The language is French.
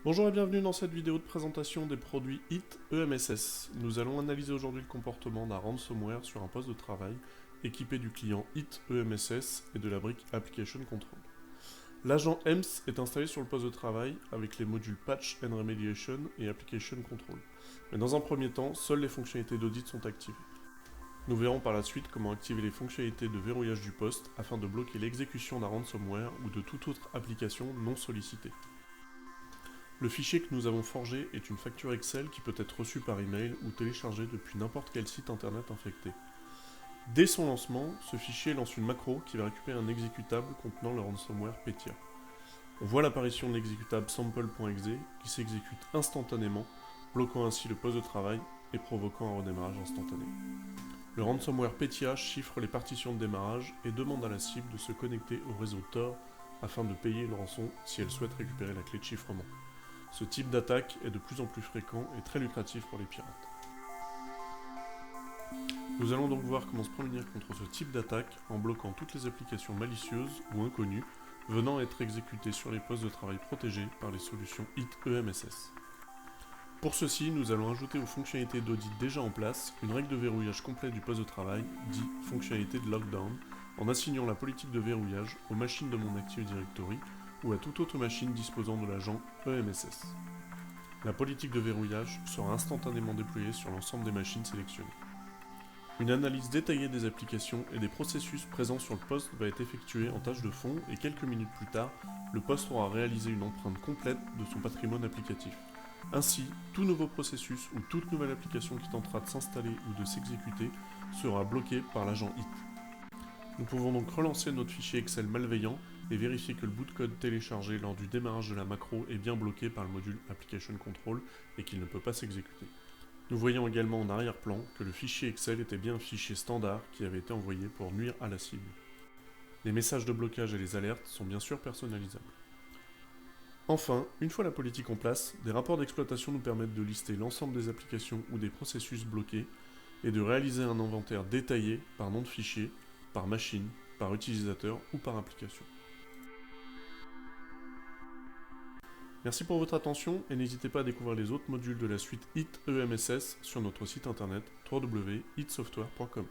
Bonjour et bienvenue dans cette vidéo de présentation des produits HIT EMSS. Nous allons analyser aujourd'hui le comportement d'un ransomware sur un poste de travail équipé du client HIT EMSS et de la brique Application Control. L'agent EMS est installé sur le poste de travail avec les modules Patch and Remediation et Application Control. Mais dans un premier temps, seules les fonctionnalités d'audit sont activées. Nous verrons par la suite comment activer les fonctionnalités de verrouillage du poste afin de bloquer l'exécution d'un ransomware ou de toute autre application non sollicitée. Le fichier que nous avons forgé est une facture Excel qui peut être reçue par email ou téléchargée depuis n'importe quel site internet infecté. Dès son lancement, ce fichier lance une macro qui va récupérer un exécutable contenant le ransomware Petya. On voit l'apparition de l'exécutable sample.exe qui s'exécute instantanément, bloquant ainsi le poste de travail et provoquant un redémarrage instantané. Le ransomware Petya chiffre les partitions de démarrage et demande à la cible de se connecter au réseau Tor afin de payer une rançon si elle souhaite récupérer la clé de chiffrement. Ce type d'attaque est de plus en plus fréquent et très lucratif pour les pirates. Nous allons donc voir comment se prémunir contre ce type d'attaque en bloquant toutes les applications malicieuses ou inconnues venant être exécutées sur les postes de travail protégés par les solutions HIT EMSS. Pour ceci, nous allons ajouter aux fonctionnalités d'audit déjà en place une règle de verrouillage complet du poste de travail, dit fonctionnalité de lockdown, en assignant la politique de verrouillage aux machines de mon Active Directory ou à toute autre machine disposant de l'agent EMSS. La politique de verrouillage sera instantanément déployée sur l'ensemble des machines sélectionnées. Une analyse détaillée des applications et des processus présents sur le poste va être effectuée en tâche de fond et quelques minutes plus tard, le poste aura réalisé une empreinte complète de son patrimoine applicatif. Ainsi, tout nouveau processus ou toute nouvelle application qui tentera de s'installer ou de s'exécuter sera bloqué par l'agent HIT. Nous pouvons donc relancer notre fichier Excel malveillant et vérifier que le bout de code téléchargé lors du démarrage de la macro est bien bloqué par le module Application Control et qu'il ne peut pas s'exécuter. Nous voyons également en arrière-plan que le fichier Excel était bien un fichier standard qui avait été envoyé pour nuire à la cible. Les messages de blocage et les alertes sont bien sûr personnalisables. Enfin, une fois la politique en place, des rapports d'exploitation nous permettent de lister l'ensemble des applications ou des processus bloqués et de réaliser un inventaire détaillé par nom de fichier, par machine, par utilisateur ou par application. Merci pour votre attention et n'hésitez pas à découvrir les autres modules de la suite HIT EMSS sur notre site internet www.hitsoftware.com.